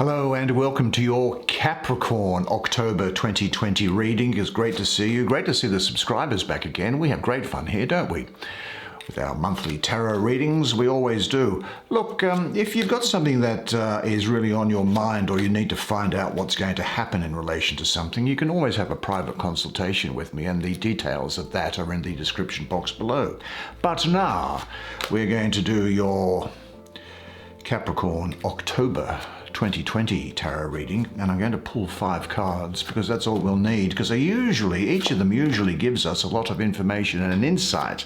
Hello and welcome to your Capricorn October 2020 reading. It's great to see you. Great to see the subscribers back again. We have great fun here, don't we? With our monthly tarot readings, we always do. Look, if you've got something that is really on your mind, or you need to find out what's going to happen in relation to something, you can always have a private consultation with me, and the details of that are in the description box below. But now we're going to do your Capricorn October 2020 tarot reading, and I'm going to pull 5 cards because that's all we'll need, because each of them usually gives us a lot of information and an insight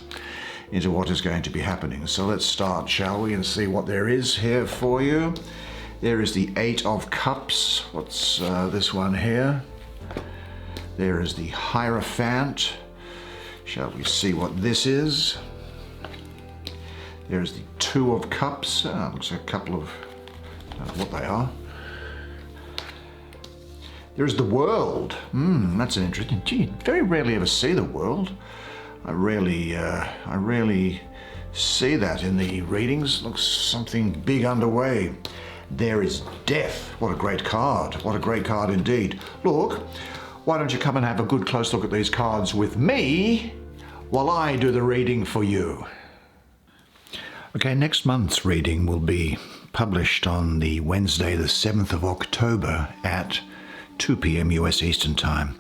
into what is going to be happening. So let's start, shall we, and see what there is here for you. There is the 8 of Cups. What's this one here? There is the Hierophant. Shall we see what this is? There's the 2 of Cups. Looks like a couple of, I don't know what they are. There's the World. That's an interesting. Gee, very rarely ever see the World. I rarely see that in the readings. Looks something big underway. There is Death. What a great card. What a great card indeed. Look, why don't you come and have a good close look at these cards with me while I do the reading for you. Okay, next month's reading will be published on the Wednesday, the 7th of October at 2 p.m. US Eastern Time.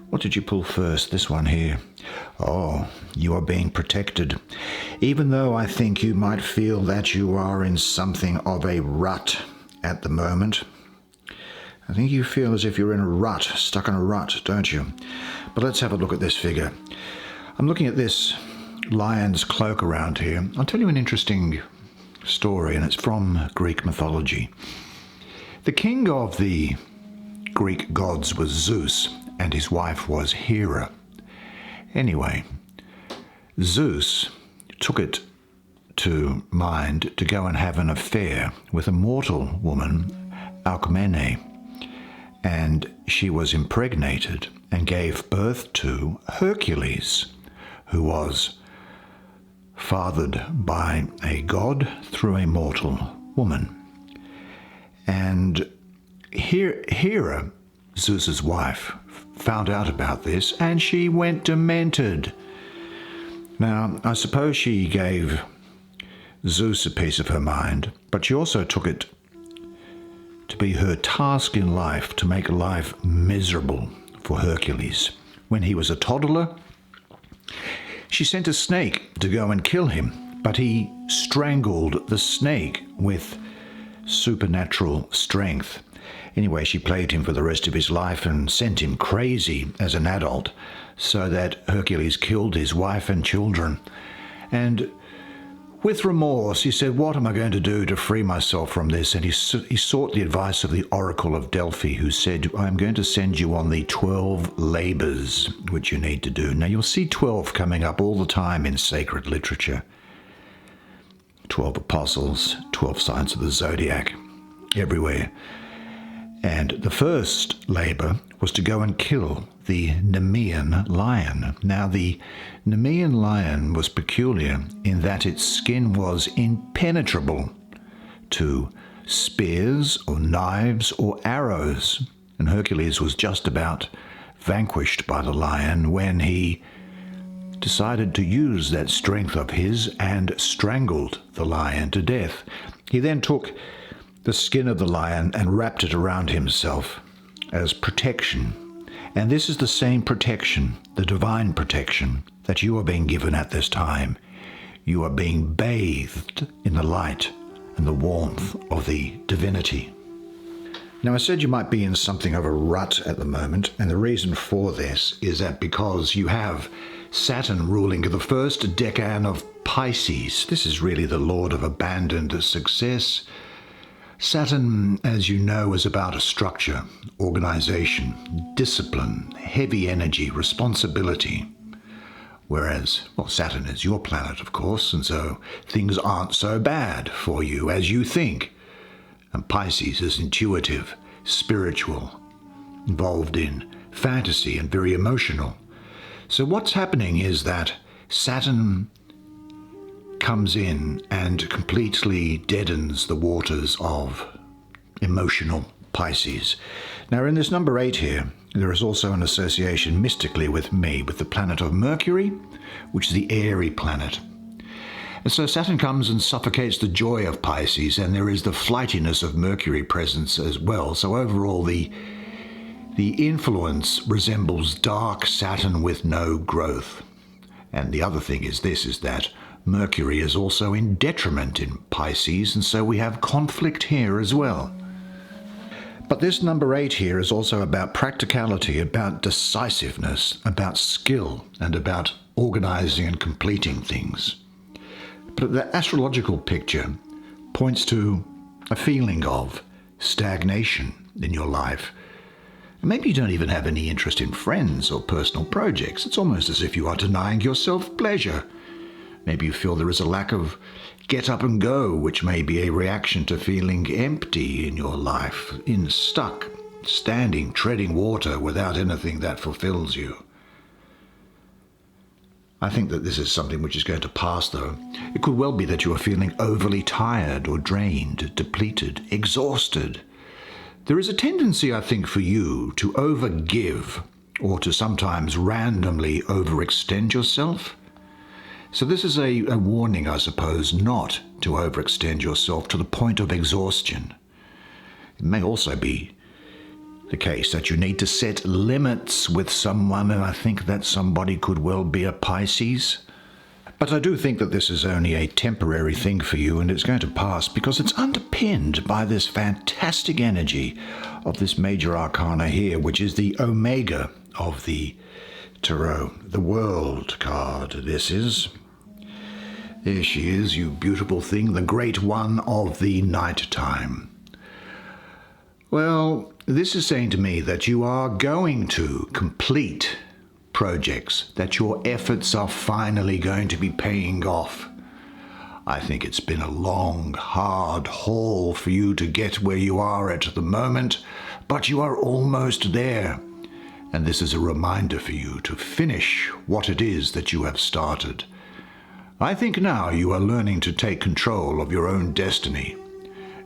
What did you pull first? This one here. Oh, you are being protected. Even though I think you might feel that you are in something of a rut at the moment. I think you feel as if you're in a rut, stuck in a rut, don't you? But let's have a look at this figure. I'm looking at this lion's cloak around here. I'll tell you an interesting story, and it's from Greek mythology. The king of the Greek gods was Zeus, and his wife was Hera. Anyway, Zeus took it to mind to go and have an affair with a mortal woman, Alcmene, and she was impregnated and gave birth to Hercules, who was fathered by a god through a mortal woman. And Hera, Zeus's wife, found out about this, and she went demented. Now, I suppose she gave Zeus a piece of her mind, but she also took it to be her task in life to make life miserable for Hercules. When he was a toddler, she sent a snake to go and kill him, but he strangled the snake with supernatural strength. Anyway, she plagued him for the rest of his life and sent him crazy as an adult, so that Hercules killed his wife and children. And with remorse, he said, what am I going to do to free myself from this? And he sought the advice of the Oracle of Delphi, who said, I'm going to send you on the 12 labors, which you need to do. Now, you'll see 12 coming up all the time in sacred literature. 12 apostles, 12 signs of the zodiac, everywhere. And the first labor was to go and kill the Nemean lion. Now, the Nemean lion was peculiar in that its skin was impenetrable to spears or knives or arrows. And Hercules was just about vanquished by the lion when he decided to use that strength of his and strangled the lion to death. He then took the skin of the lion and wrapped it around himself as protection. And this is the same protection, the divine protection, that you are being given at this time. You are being bathed in the light and the warmth of the divinity. Now, I said you might be in something of a rut at the moment, and the reason for this is that because you have Saturn ruling the first decan of Pisces. This is really the lord of abandoned success. Saturn, as you know, is about a structure, organization, discipline, heavy energy, responsibility. Whereas, well, Saturn is your planet, of course, and so things aren't so bad for you as you think. And Pisces is intuitive, spiritual, involved in fantasy and very emotional. So what's happening is that Saturn comes in and completely deadens the waters of emotional Pisces. Now, in this number 8 here, there is also an association mystically with me, with the planet of Mercury, which is the airy planet. And so Saturn comes and suffocates the joy of Pisces, and there is the flightiness of Mercury presence as well. So overall, the influence resembles dark Saturn with no growth. And the other thing is this, is that Mercury is also in detriment in Pisces, and so we have conflict here as well. But this number 8 here is also about practicality, about decisiveness, about skill, and about organizing and completing things. But the astrological picture points to a feeling of stagnation in your life. Maybe you don't even have any interest in friends or personal projects. It's almost as if you are denying yourself pleasure. Maybe you feel there is a lack of get up and go, which may be a reaction to feeling empty in your life, stuck, standing, treading water without anything that fulfills you. I think that this is something which is going to pass, though. It could well be that you are feeling overly tired or drained, depleted, exhausted. There is a tendency, I think, for you to overgive or to sometimes randomly overextend yourself. So this is a warning, I suppose, not to overextend yourself to the point of exhaustion. It may also be the case that you need to set limits with someone, and I think that somebody could well be a Pisces. But I do think that this is only a temporary thing for you, and it's going to pass because it's underpinned by this fantastic energy of this major arcana here, which is the Omega of the Tarot, the World card. This is... There she is, you beautiful thing, the Great One of the night time. Well, this is saying to me that you are going to complete projects, that your efforts are finally going to be paying off. I think it's been a long, hard haul for you to get where you are at the moment, but you are almost there. And this is a reminder for you to finish what it is that you have started. I think now you are learning to take control of your own destiny,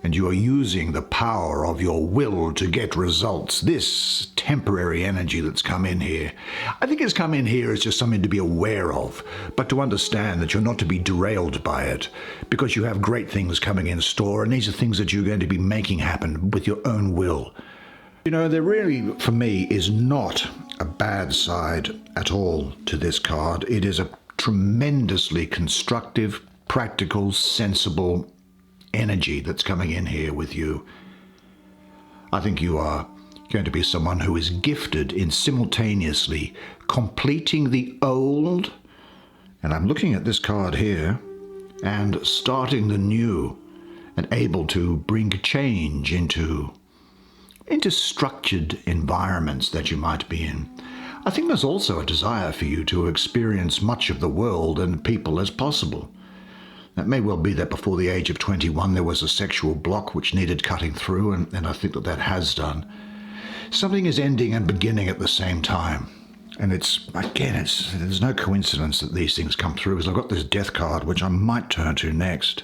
and you are using the power of your will to get results. This temporary energy that's come in here, I think it's come in here as just something to be aware of, but to understand that you're not to be derailed by it, because you have great things coming in store, and these are things that you're going to be making happen with your own will. You know, there really, for me, is not a bad side at all to this card. It is a tremendously constructive, practical, sensible energy that's coming in here with you. I think you are going to be someone who is gifted in simultaneously completing the old, and I'm looking at this card here, and starting the new, and able to bring change into structured environments that you might be in. I think there's also a desire for you to experience much of the world and people as possible. It may well be that before the age of 21 there was a sexual block which needed cutting through, and I think that that has done. Something is ending and beginning at the same time. And there's no coincidence that these things come through, because I've got this death card which I might turn to next.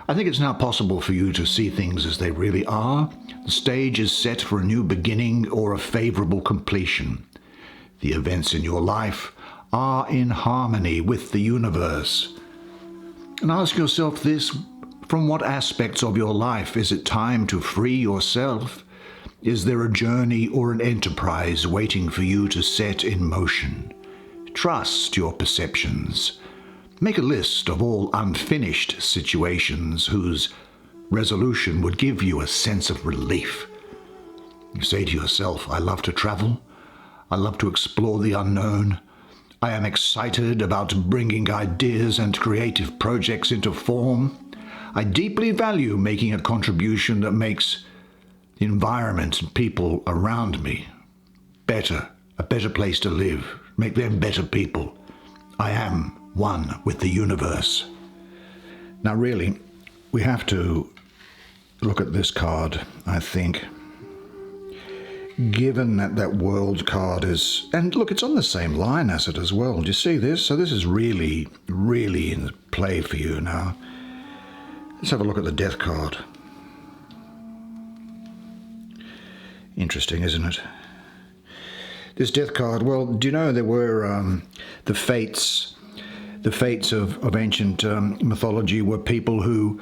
I think it's now possible for you to see things as they really are. The stage is set for a new beginning or a favorable completion. The events in your life are in harmony with the universe. And ask yourself this, from what aspects of your life is it time to free yourself? Is there a journey or an enterprise waiting for you to set in motion? Trust your perceptions. Make a list of all unfinished situations whose resolution would give you a sense of relief. You say to yourself, I love to travel. I love to explore the unknown. I am excited about bringing ideas and creative projects into form. I deeply value making a contribution that makes the environment and people around me better, a better place to live, make them better people. I am one with the universe. Now really, we have to look at this card, I think. Given that that world card is, and look, it's on the same line as it as well. Do you see this? So this is really, really in play for you now. Let's have a look at the death card. interesting, isn't it? This death card, well, do you know there were the fates of ancient mythology were people who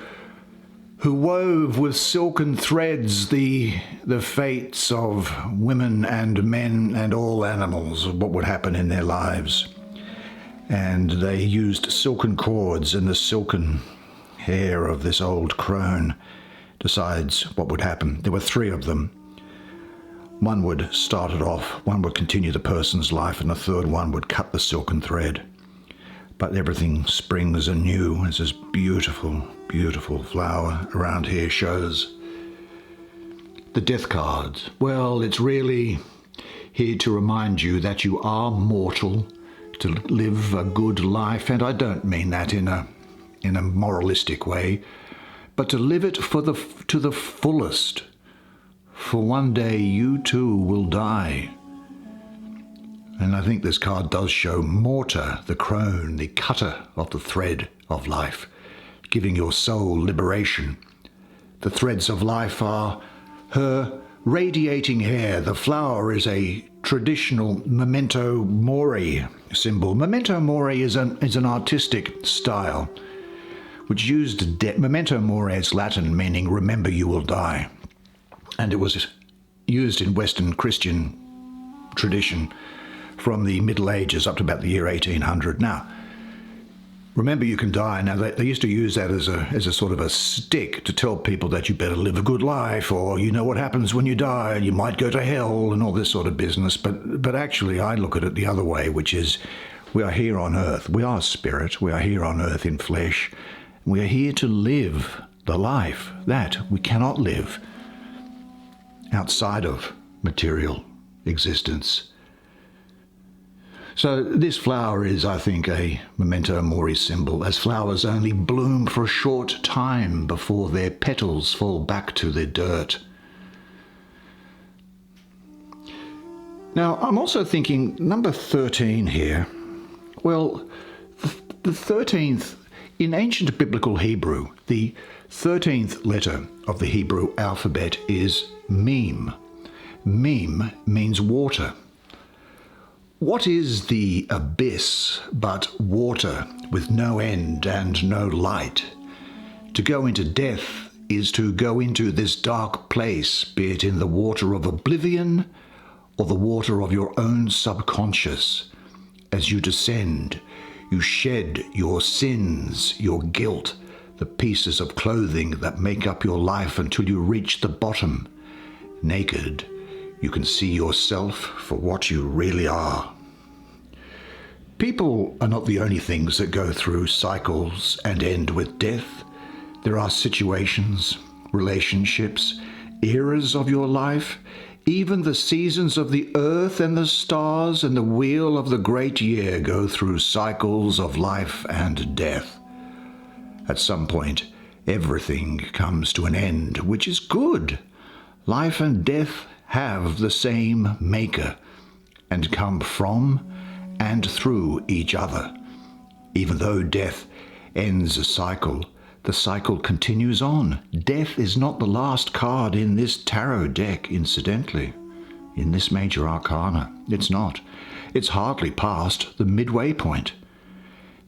wove with silken threads the fates of women and men and all animals, what would happen in their lives. And they used silken cords, and the silken hair of this old crone decides what would happen. There were 3 of them. One would start it off, one would continue the person's life, and the third one would cut the silken thread. But everything springs anew. There's this beautiful, beautiful flower around here shows the death card. Well, it's really here to remind you that you are mortal, to live a good life, and I don't mean that in a moralistic way, but to live it to the fullest. For one day you too will die. And I think this card does show Mortar, the crone, the cutter of the thread of life, giving your soul liberation. The threads of life are her radiating hair. The flower is a traditional memento mori symbol. Memento mori is an artistic style which used memento mori is Latin, meaning remember you will die. And it was used in Western Christian tradition from the Middle Ages up to about the year 1800. Now, remember you can die. Now, they used to use that as a sort of a stick to tell people that you better live a good life, or you know what happens when you die, and you might go to hell and all this sort of business. But actually, I look at it the other way, which is we are here on earth. We are spirit. We are here on earth in flesh. We are here to live the life that we cannot live outside of material existence. So this flower is, I think, a memento mori symbol, as flowers only bloom for a short time before their petals fall back to the dirt. Now, I'm also thinking number 13 here. Well, the 13th, in ancient biblical Hebrew, the 13th letter of the Hebrew alphabet is Mem. Mem means water. What is the abyss but water with no end and no light? To go into death is to go into this dark place, be it in the water of oblivion or the water of your own subconscious. As you descend, you shed your sins, your guilt, the pieces of clothing that make up your life until you reach the bottom. Naked, you can see yourself for what you really are. People are not the only things that go through cycles and end with death. There are situations, relationships, eras of your life, even the seasons of the earth and the stars and the wheel of the great year go through cycles of life and death. At some point, everything comes to an end, which is good. Life and death have the same maker and come from and through each other. Even though death ends a cycle, the cycle continues on. Death is not the last card in this tarot deck, incidentally. In this major arcana, it's not. It's hardly past the midway point.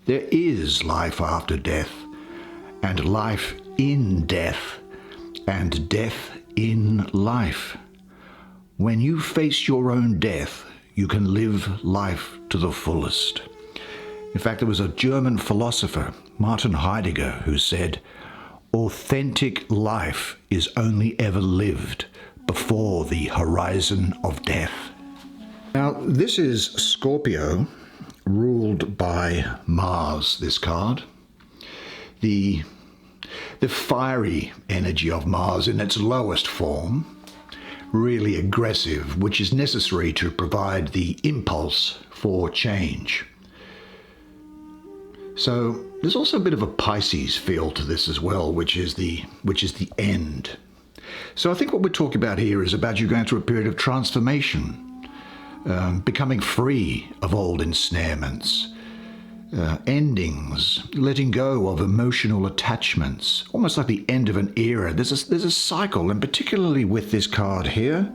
There is life after death, and life in death, and death in life. When you face your own death, you can live life to the fullest. In fact, there was a German philosopher, Martin Heidegger, who said, "Authentic life is only ever lived before the horizon of death." Now, this is Scorpio, ruled by Mars, this card. The fiery energy of Mars in its lowest form, really aggressive, which is necessary to provide the impulse for change. So there's also a bit of a Pisces feel to this as well, which is the end. So I think what we're talking about here is about you going through a period of transformation, becoming free of old ensnarements, endings, letting go of emotional attachments, almost like the end of an era. There's a cycle, and particularly with this card here,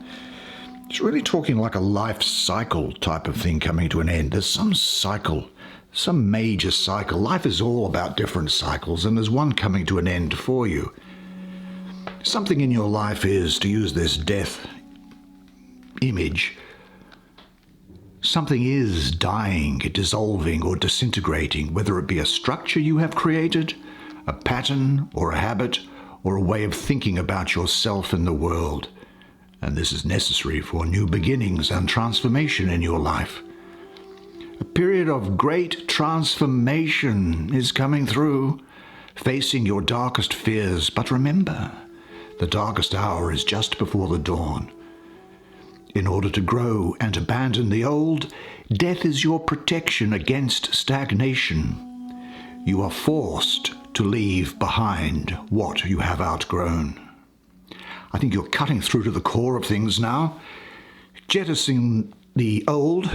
It's really talking like a life cycle type of thing coming to an end. There's some cycle, some major cycle. Life is all about different cycles, and there's one coming to an end for you. Something in your life is, to use this death image, something is dying, dissolving, or disintegrating, whether it be a structure you have created, a pattern, or a habit, or a way of thinking about yourself and the world. And this is necessary for new beginnings and transformation in your life. A period of great transformation is coming through, facing your darkest fears. But remember, the darkest hour is just before the dawn. In order to grow and abandon the old, death is your protection against stagnation. You are forced to leave behind what you have outgrown. I think you're cutting through to the core of things now, jettisoning the old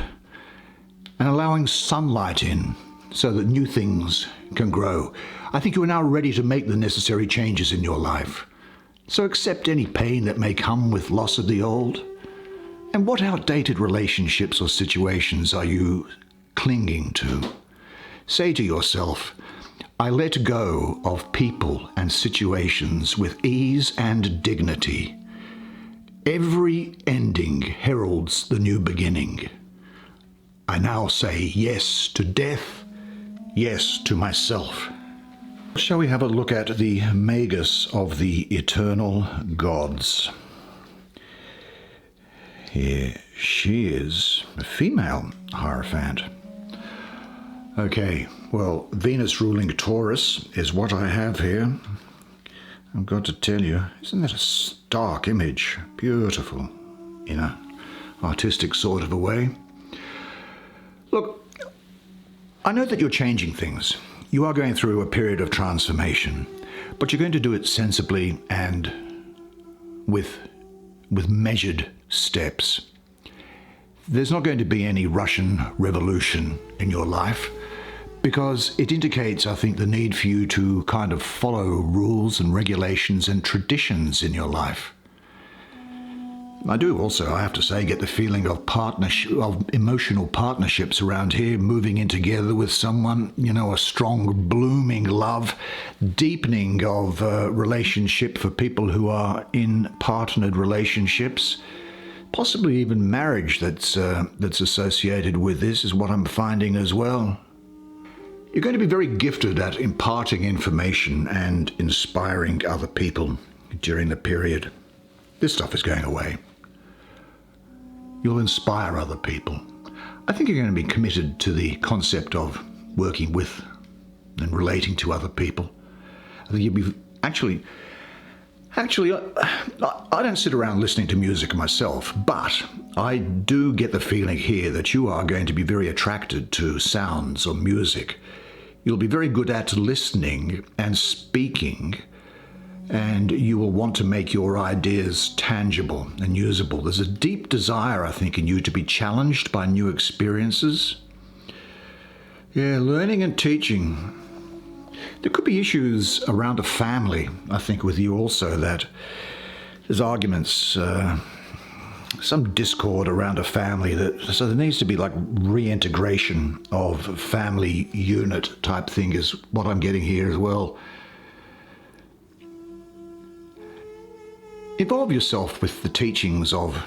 and allowing sunlight in so that new things can grow. I think you are now ready to make the necessary changes in your life. So accept any pain that may come with loss of the old. And what outdated relationships or situations are you clinging to? Say to yourself, I let go of people and situations with ease and dignity. Every ending heralds the new beginning. I now say yes to death, yes to myself. Shall we have a look at the Magus of the eternal gods? Here she is, a female Hierophant. Okay, well, Venus ruling Taurus is what I have here. I've got to tell you, isn't that a stark image? Beautiful, in an artistic sort of a way. Look, I know that you're changing things. You are going through a period of transformation, but you're going to do it sensibly and with measured steps. There's not going to be any Russian revolution in your life, because it indicates, I think, the need for you to kind of follow rules and regulations and traditions in your life. I do also, I have to say, get the feeling of emotional partnerships around here, moving in together with someone, you know, a strong, blooming love, deepening of relationship for people who are in partnered relationships, possibly even marriage that's associated with this is what I'm finding as well. You're going to be very gifted at imparting information and inspiring other people during the period. This stuff is going away. You'll inspire other people. I think you're going to be committed to the concept of working with and relating to other people. I think you'll be actually, I don't sit around listening to music myself, but I do get the feeling here that you are going to be very attracted to sounds or music. You'll be very good at listening and speaking, and you will want to make your ideas tangible and usable. There's a deep desire, I think, in you to be challenged by new experiences. Yeah, learning and teaching. There could be issues around a family, I think, with you also, that there's arguments, some discord around a family, so there needs to be like reintegration of family unit type thing is what I'm getting here as well. Involve yourself with the teachings of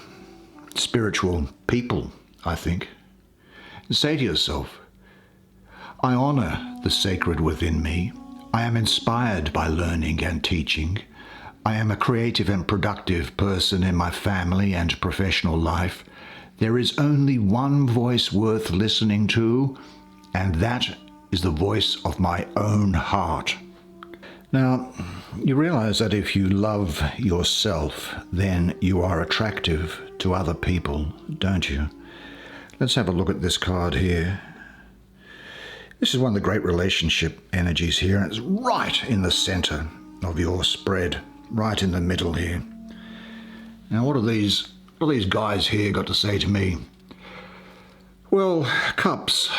spiritual people, I think, and say to yourself, I honor the sacred within me. I am inspired by learning and teaching. I am a creative and productive person in my family and professional life. There is only one voice worth listening to, and that is the voice of my own heart. Now, you realize that if you love yourself, then you are attractive to other people, don't you? Let's have a look at this card here. This is one of the great relationship energies here, and it's right in the center of your spread, right in the middle here. Now, what have these guys here got to say to me? Well, cups,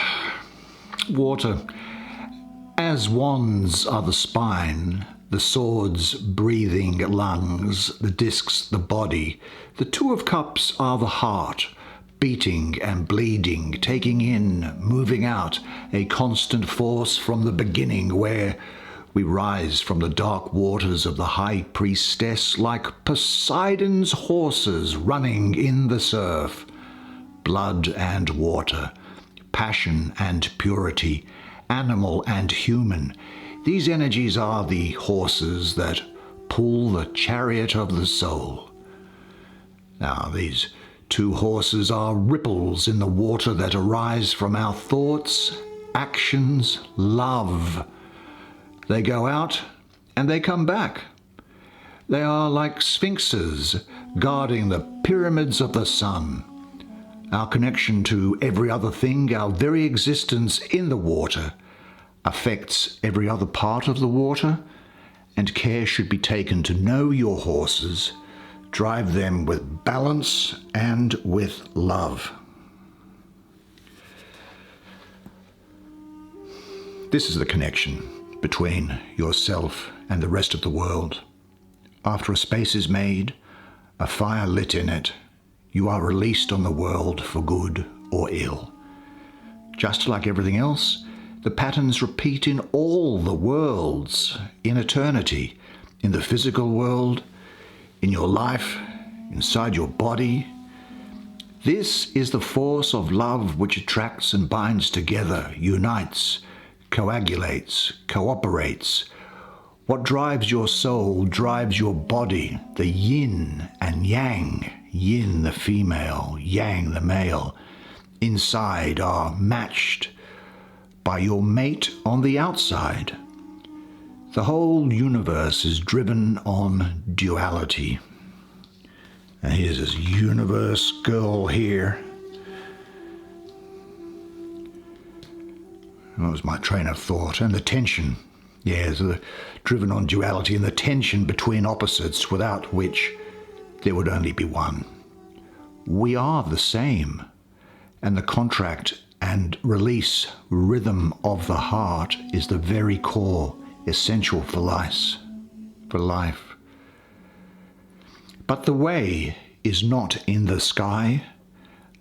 water. As wands are the spine, the swords breathing lungs, the discs the body. The Two of Cups are the heart, beating and bleeding, taking in, moving out, a constant force from the beginning where we rise from the dark waters of the High Priestess like Poseidon's horses running in the surf. Blood and water, passion and purity, animal and human. These energies are the horses that pull the chariot of the soul. Now, these two horses are ripples in the water that arise from our thoughts, actions, love. They go out and they come back. They are like sphinxes guarding the pyramids of the sun. Our connection to every other thing, our very existence in the water, affects every other part of the water, and care should be taken to know your horses, drive them with balance and with love. This is the connection between yourself and the rest of the world. After a space is made, a fire lit in it, you are released on the world for good or ill. Just like everything else, the patterns repeat in all the worlds, in eternity, in the physical world, in your life, inside your body. This is the force of love which attracts and binds together, unites, coagulates, cooperates. What drives your soul drives your body, the yin and yang, yin the female, yang the male, inside are matched by your mate on the outside. The whole universe is driven on duality. And here's this universe girl here. That was my train of thought. And the tension. Yes, driven on duality and the tension between opposites without which there would only be one. We are the same. And the contract and release rhythm of the heart is the very core, essential for life. But the way is not in the sky.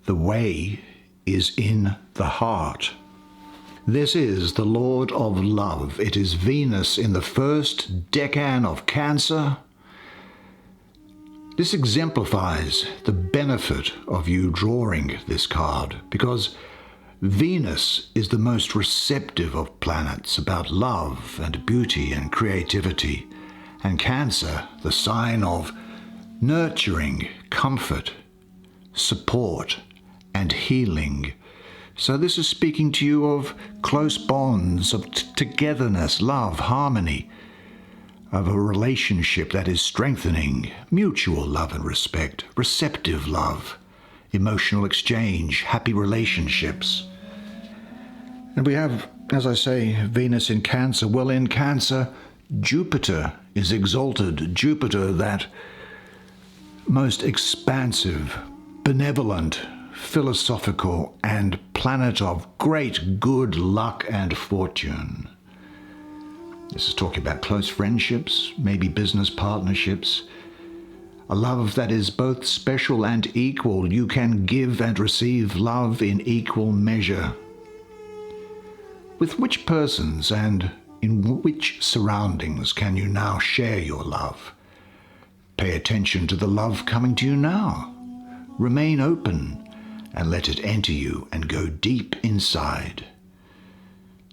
The way is in the heart. This is the Lord of Love. It is Venus in the first decan of Cancer. This exemplifies the benefit of you drawing this card, because Venus is the most receptive of planets about love and beauty and creativity, and Cancer, the sign of nurturing, comfort, support, and healing. So this is speaking to you of close bonds, of togetherness, love, harmony, of a relationship that is strengthening, mutual love and respect, receptive love, emotional exchange, happy relationships. And we have, as I say, Venus in Cancer. Well, in Cancer, Jupiter is exalted. Jupiter, that most expansive, benevolent, philosophical, and planet of great good luck and fortune. This is talking about close friendships, maybe business partnerships, a love that is both special and equal. You can give and receive love in equal measure. With which persons and in which surroundings can you now share your love? Pay attention to the love coming to you now. Remain open and let it enter you and go deep inside.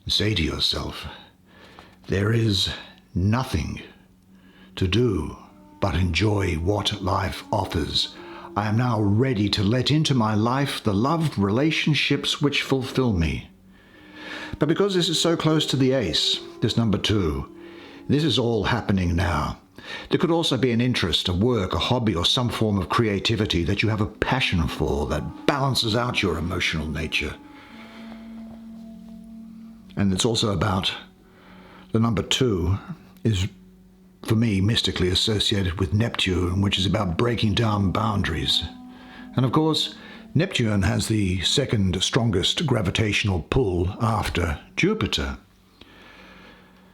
Say to yourself, there is nothing to do but enjoy what life offers. I am now ready to let into my life the love relationships which fulfill me. But because this is so close to the ace, this number 2, this is all happening now. There could also be an interest, a work, a hobby, or some form of creativity that you have a passion for that balances out your emotional nature. And it's also about the number 2 is, for me, mystically associated with Neptune, which is about breaking down boundaries. And of course, Neptune has the second strongest gravitational pull after Jupiter.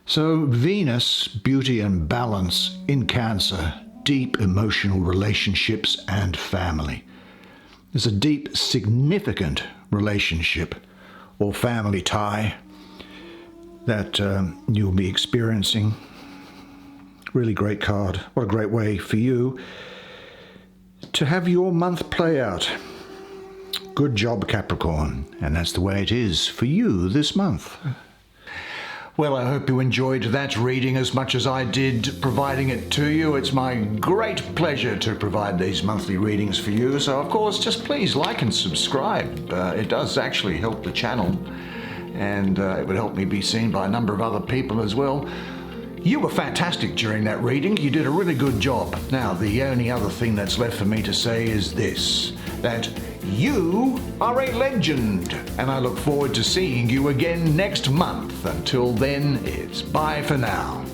So Venus, beauty and balance in Cancer, deep emotional relationships and family. There's a deep, significant relationship or family tie that you'll be experiencing. Really great card. What a great way for you to have your month play out. Good job, Capricorn. And that's the way it is for you this month. Well, I hope you enjoyed that reading as much as I did providing it to you. It's my great pleasure to provide these monthly readings for you. So, of course, just please like and subscribe. It does actually help the channel, and it would help me be seen by a number of other people as well. You were fantastic during that reading. You did a really good job. Now, the only other thing that's left for me to say is this, that you are a legend, and I look forward to seeing you again next month. Until then, it's bye for now.